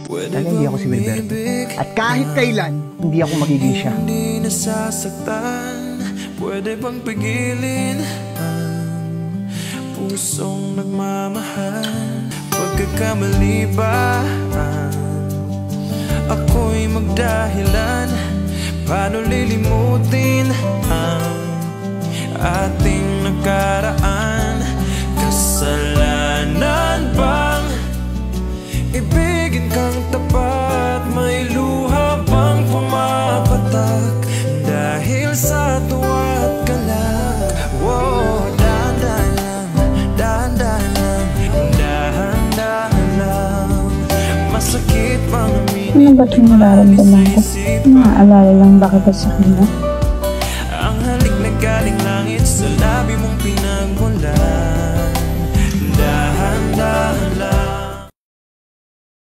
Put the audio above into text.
Talaga hindi ako si Wilberto. At kahit kailan, hindi ako magiging siya. Hindi nasasaktan, pwede bang pigilin ang pusong nagmamahal? Pagkakamali ba ako'y magdahilan? Paano lilimutin ang ating nakaraan? Kasalanan bang ibigin kang tapat? May luha bang pumapatak dahil sa tuwa at galak? Wow, dahan-dahan lang, dahan-dahan lang, dahan-dahan lang. Masakit bang aminin? Ano ba't yung nararamdaman ko? Naaalala lang ba kita sa kanya?